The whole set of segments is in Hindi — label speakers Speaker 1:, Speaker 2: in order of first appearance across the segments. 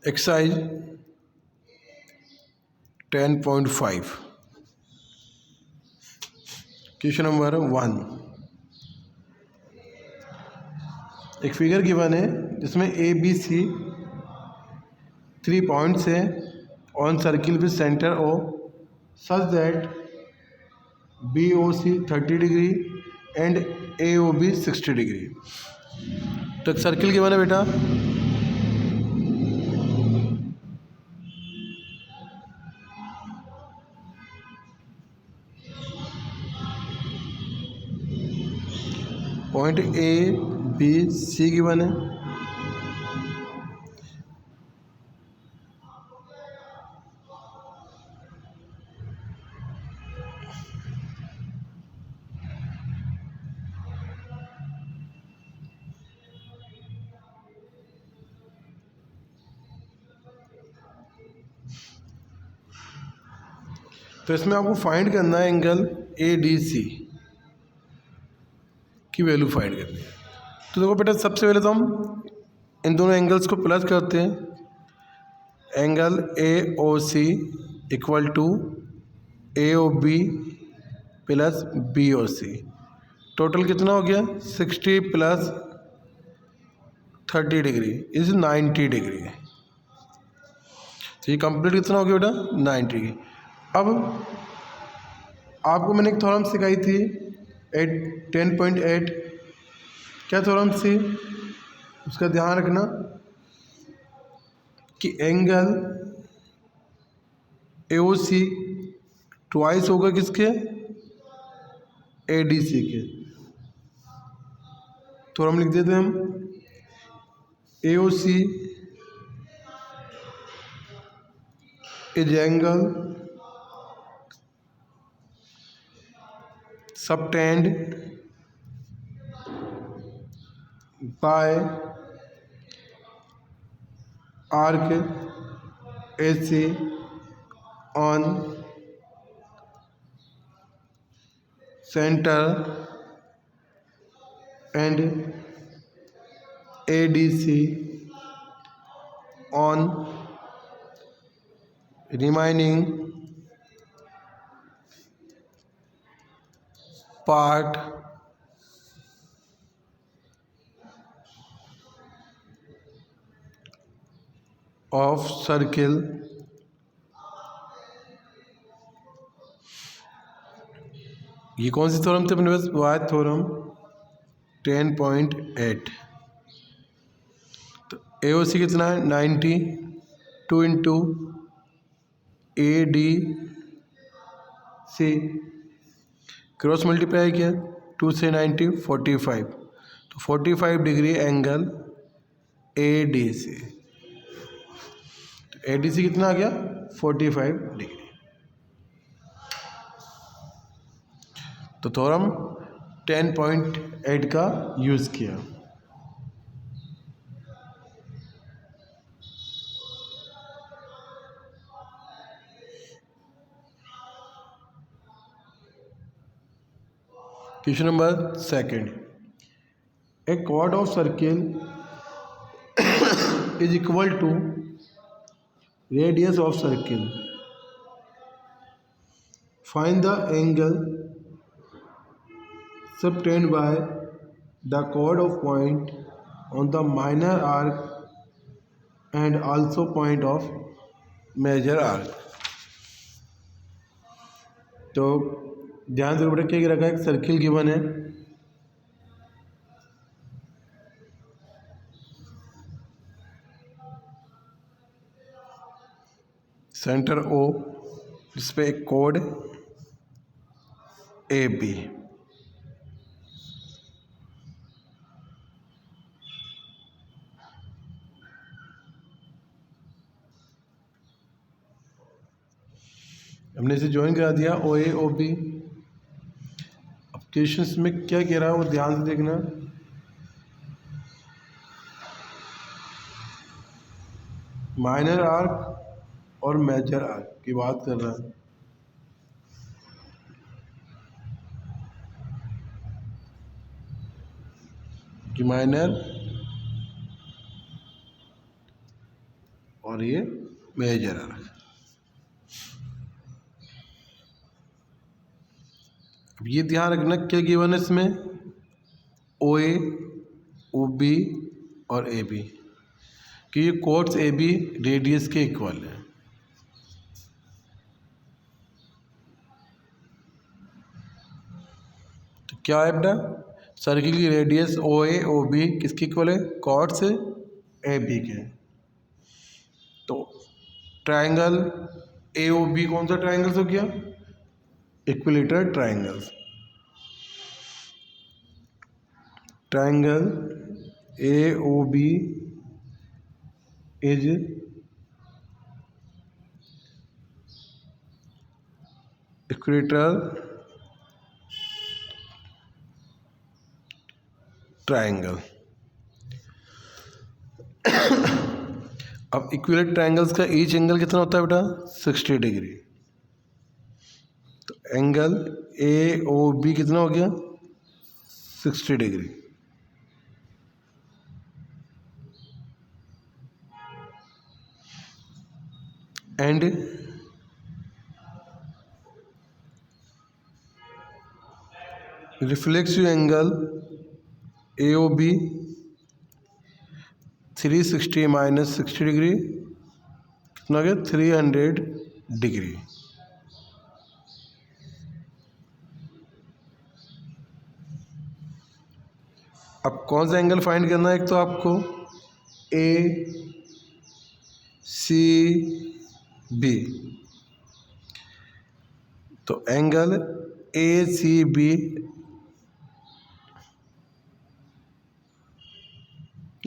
Speaker 1: Exercise 10.5 question number 1। एक फिगर गिवन है जिसमें ए बी सी 3 पॉइंट्स है on circle with centre O such that B O C 30 degree and A O B 60 degree. तो एक सर्किल गिवन है बेटा, point A B C given है, तो इसमें आपको फाइंड करना है एंगल ए डी सी की वैल्यू फाइंड करनी है। तो देखो बेटा, सबसे पहले तो हम इन दोनों एंगल्स को प्लस करते हैं। Angle A O C equal to A O B plus B O C, total कितना हो गया 60 प्लस 30 डिग्री इज 90 डिग्री। तो ये कंप्लीट कितना हो गया बेटा 90। अब आपको मैंने एक थ्योरम सिखाई थी 10.8, क्या थ्योरम थी उसका ध्यान रखना कि angle A O C twice होगा किसके, ए डी सी के। थ्योरम लिख देते हैं हम, A O C is angle subtend by arc AC on center and ADC on remaining part of circle ये कौन सी थ्योरम थी अपने पास, वाई थ्योरम 10.8। तो ए ओ सी कितना है 90, 2 into A D C cross multiply किया 2 से 90 45, तो 45 degree angle A D C. तो ए डी सी कितना आ गया 45 डिग्री। तो थ्योरम 10.8 का यूज़ किया। Question number 2, A chord of circle is equal to radius of circle. Find the angle subtended by the chord of point on the minor arc and also point of major arc. तो ध्यान से बेटा क्या रखा है, एक सर्किल गिवन है, सेंटर ओ जिस पे एक कोड ए बी। हमने इसे ज्वाइन करा दिया ओ ए ओ बी। अब क्वेश्चंस में क्या कह रहा है वो ध्यान से देखना। माइनर आर्क और मेजर आर्क की बात कर रहा है। कि माइनर और और ये मेजर आर्क। अब ये ध्यान रखना क्या गिवन है इसमें, ओ ए, ओ बी और ए बी, कि ये कोड्स ए बी रेडियस के इक्वल है। तो क्या है बेटा, सर्किल की रेडियस ओ ए ओ बी किसके इक्वल है, कॉर्ड्स ए बी के। तो ट्रायंगल ए ओ बी कौन सा ट्रायंगल्स हो गया, equilateral triangles. Triangle A O B is equilateral triangle. अब इक्विलेटरल ट्रायंगल्स का ईच एंगल कितना होता है बेटा, 60 डिग्री। तो एंगल ए ओ बी कितना हो गया, 60 degree. And reflexive angle A O B 360 minus 60 degree कितना गया, 300 डिग्री। अब कौन सा एंगल फाइंड करना है, एक तो आपको ए सी बी। तो angle A C B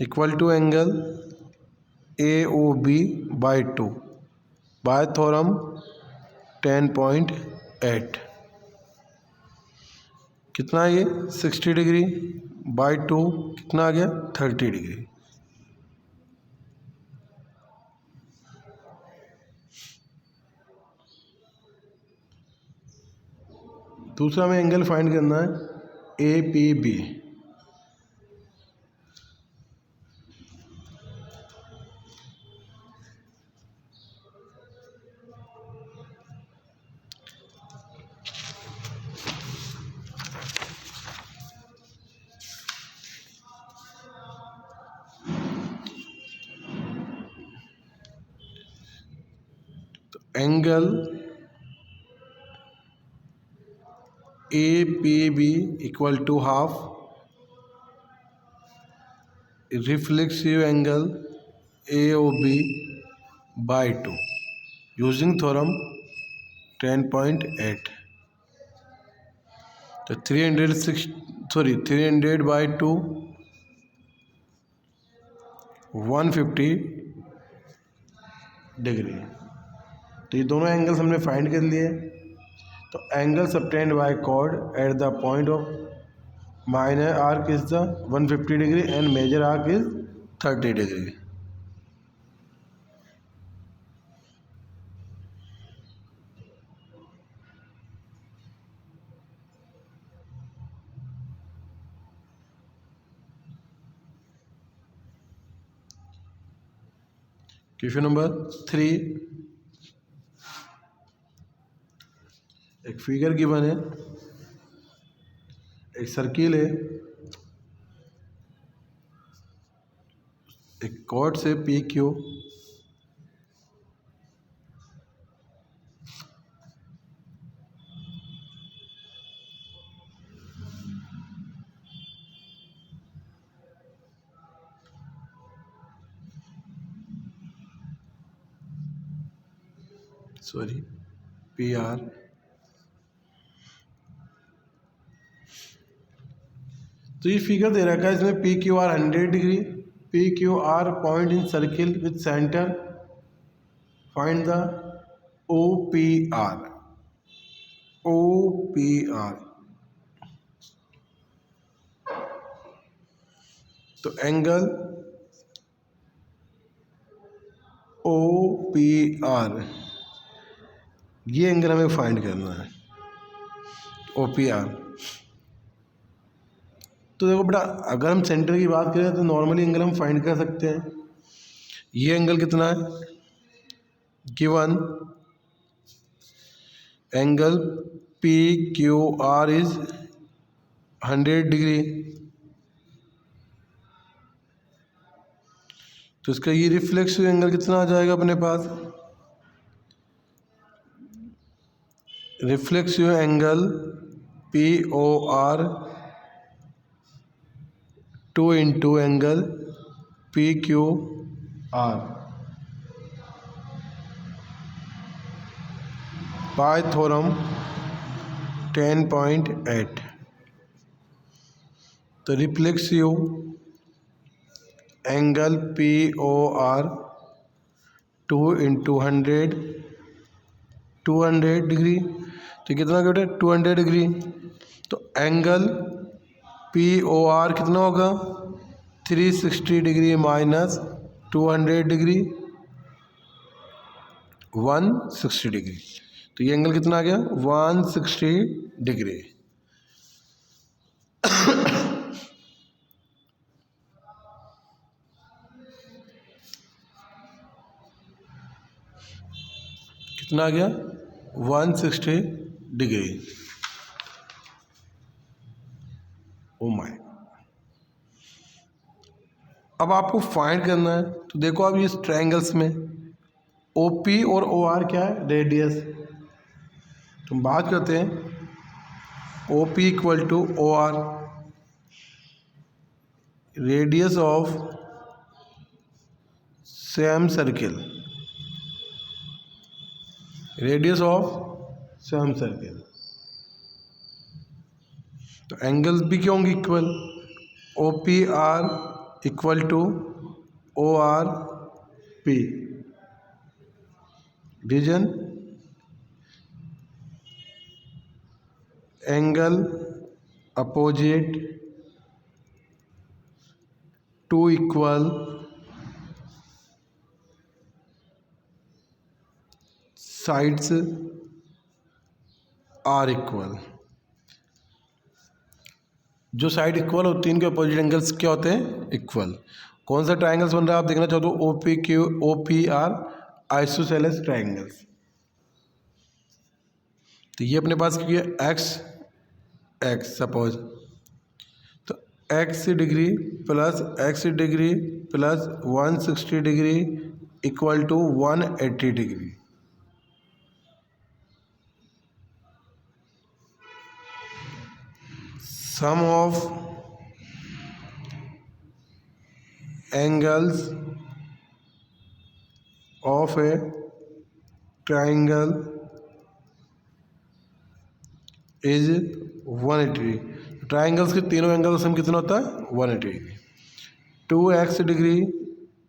Speaker 1: equal to angle A O B by 2 by theorem 10.8। कितना ये 60 डिग्री बाई 2 कितना आ गया, 30 डिग्री। दूसरा में एंगल फाइंड करना है A P B. Angle A P B equal to half reflexive angle A O B by 2 using theorem 10.8। तो 300 बाई 2 150 डिग्री। तो ये दोनों एंगल्स हमने फाइंड कर लिए। तो angle subtended by chord at the point of minor arc is the 150 degree and major arc is 30 degree. Question number 3, एक फिगर गिवन है, एक सर्किल है, एक कॉर्ड से पी क्यू पी आर तो ये फिगर दे रखा है, इसमें P Q R 100 degree, P Q R point in circle with centre, find the O P R. O P R तो एंगल ओ पी आर, ये एंगल हमें फाइंड करना है, ओ पी आर। तो देखो बेटा, अगर हम सेंटर की बात करें तो नॉर्मली एंगल हम फाइंड कर सकते हैं। ये एंगल कितना है, given angle P Q R is 100 degree, तो इसका ये रिफ्लेक्सिव एंगल कितना आ जाएगा अपने पास? Reflexive angle P O R 2 into angle P Q R, पाइथागोरम 10.8। तो reflexive angle P O R 2 into 200 degree, तो कितना बेटा 200 डिग्री। तो एंगल पी ओ आर कितना होगा 360 डिग्री माइनस 200 डिग्री 160 डिग्री, तो ये एंगल कितना आ गया 160 डिग्री। कितना आ गया 160 डिग्री। ओ माय, अब आपको फाइंड करना है, तो देखो अब इस ट्रायंगल्स में OP और OR क्या है, रेडियस। तो हम बात करते हैं OP equal to OR, radius of same circle, radius of same circle. तो एंगल्स भी क्या होंगे equal, OPR equal to ORP, reason angle opposite to equal sides are equal. जो साइड इक्वल होती है इनके अपोजिट एंगल्स क्या होते हैं, इक्वल। कौन सा ट्रायंगल्स बन रहा है आप देखना चाहते हो, OPR आइसोसेलेस ट्रायंगल्स। तो ये अपने पास क्या है एक्स सपोज, तो x degree plus x degree plus 160 degree equal to 180 degree. Sum of angles of a triangle is 180। Triangles के तीनों एंगल सम कितना होता है 180 degree. 2x degree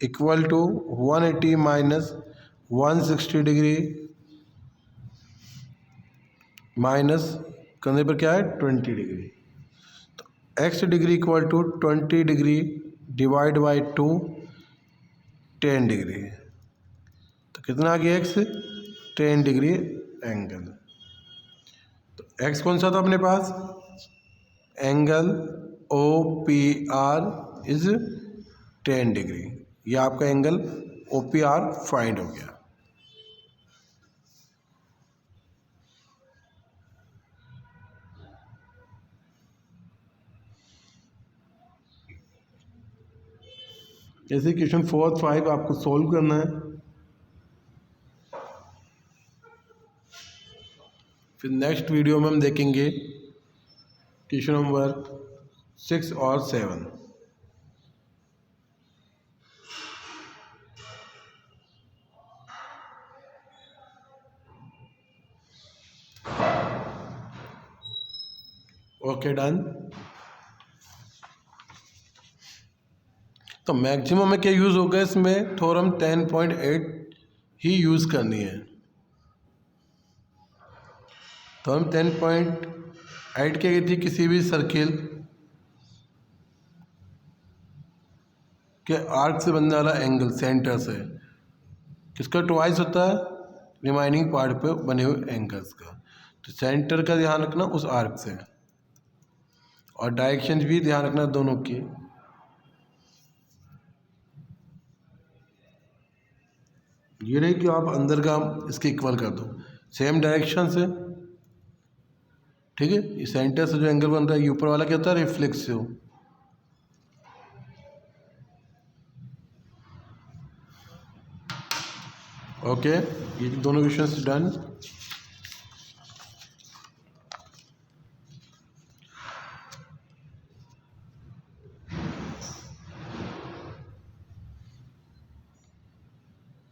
Speaker 1: equal to 180 minus 160 degree minus करने पर क्या है 20 डिग्री। तो x degree equal to 20 degree divide by 2 10 degree, तो कितना आ गया x 10 डिग्री एंगल। तो x कौन सा था अपने पास, एंगल OPR इज 10 डिग्री, ये आपका एंगल OPR फाइंड हो गया। जैसे क्वेश्चन 4 5 आपको सॉल्व करना है, फिर नेक्स्ट वीडियो में हम देखेंगे क्वेश्चन नंबर 6 और 7। Okay done. तो मैक्सिमम में क्या यूज़ होगा, इसमें थ्योरम 10.8 ही यूज़ करनी है। तो हम 10.8 क्या थी, किसी भी सर्किल के आर्क से बनने वाला एंगल सेंटर से किसका ट्वाइस होता है, रिमाइनिंग पार्ट पे बने हुए एंगल्स का। तो सेंटर का ध्यान रखना उस आर्क से, और डायरेक्शन भी ध्यान रखना दोनों की। ये नहीं कि आप अंदर का इसके इक्वल कर दो, सेम डायरेक्शन से, ठीक है। ये सेंटर से जो एंगल बन रहा है, ये ऊपर वाला क्या होता है, रिफ्लेक्सिव। ओके, ये दोनों क्वेश्चंस डन।